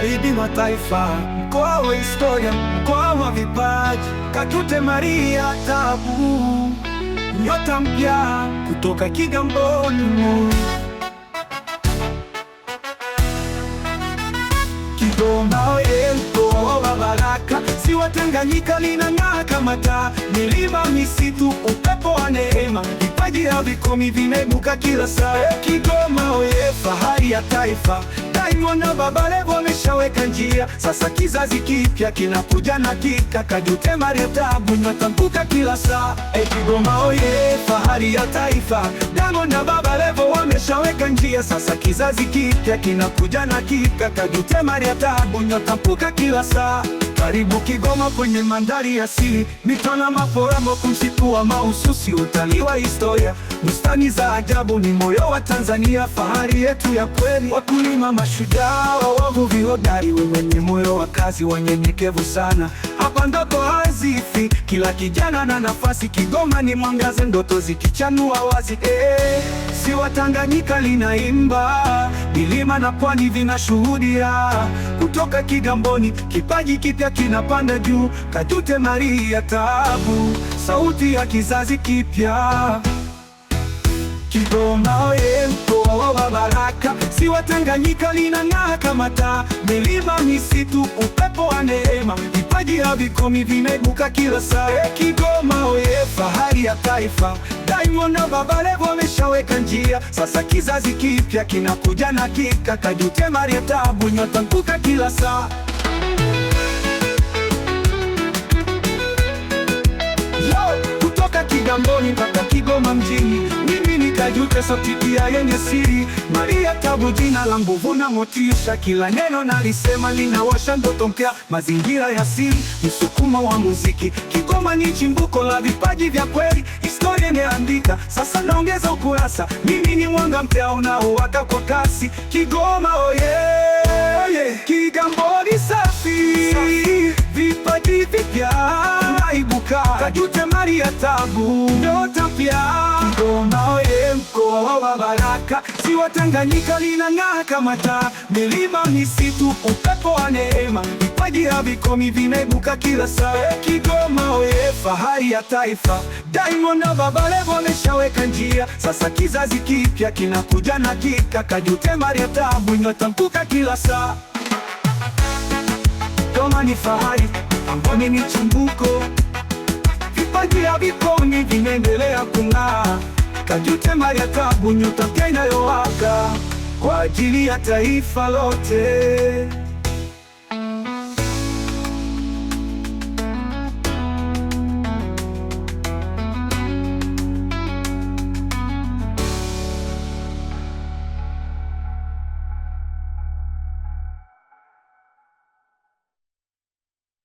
magharibi mwa taifa, mkoa wa historia, mkoa wa vipaji. Katute Maria Tabu, nyota mpya kutoka Kigamboni. Kigoma oye, mkoa wa baraka, ziwa Tanganyika linang'aa kama taa, milima, misitu, upepo wa neema, vipaji havikomi vinaibuka kila saa. Kigoma oye, fahari ya taifa, Diamond na Baba Levo wameshaweka njia, sasa kizazi kipya kinakuja na kika. Katute Maria Tabu, nyota mbuka kila saa. Kigoma oye, fahari ya taifa, Diamond na Baba Levo wameshaweka njia, sasa kizazi kipya kinakuja na kika. Katute Maria Tabu, nyota mbuka kila saa. Karibu Kigoma kwenye mandhari asili, mito na maporomoko, msitu wa mahususi, utalii wa historia, bustani za ajabu, ni moyo wa Tanzania, fahari yetu ya kweli. Wakulima mashujaa, wavuvi hodari, wenye moyo wa kazi, wanyenyekevu sana. Hapa ndoto hazifi, kila kijana na nafasi. Kigoma ni mwangaza, ndoto zikichanua wazi. Ziwa Tanganyika linaimba, milima na pwani vinashuhudia. Kutoka Kigamboni, kipaji kipya kinapanda juu. Katute Maria Tabu, sauti ya kizazi kipya. Kigoma oye, mkoa wa baraka, ziwa Tanganyika linang'aa kama taa, milima, misitu, upepo wa neema, vipaji havikomi vinaibuka kila saa. Kigoma oye, fahari ya taifa, Diamond na Baba Levo wameshaweka njia, sasa kizazi kipya kinakuja na kika. Katute Maria Tabu, nyota mbuka kila saa. Kutoka Kigamboni mpaka Kigoma mjini, mimi ni Katute, sauti yenye siri. Maria Tabu, jina la nguvu na motisha, kila neno nalisema linawasha ndoto mpya. Mazingira ya asili, msukumo wa muziki, Kigoma ni chimbuko la vipaji vya kweli. Historia imeandika, sasa naongeza ukurasa, mimi ni mwanga mpya unaowaka kwa kasi. Kigoma oye, Kigamboni safi, vipaji vipya naibuka. Katute Maria Tabu, nyota mpya. Kigoma oye, mkoa wa baraka, ziwa Tanganyika linang'aa kama taa, milima, misitu, upepo wa neema, vipaji havikomi vinaibuka kila saa. Kigoma oye, fahari ya taifa, Diamond na Baba Levo wameshaweka njia, sasa kizazi kipya kinakuja na kika. Katute Maria Tabu, nyota mbuka kila saa. Kigoma ni fahari, amboni ni chimbuko, vipaji havikomi vinaendelea kung'aa. Katute Maria Tabu, nyota mpya inayowaka kwa ajili ya taifa lote.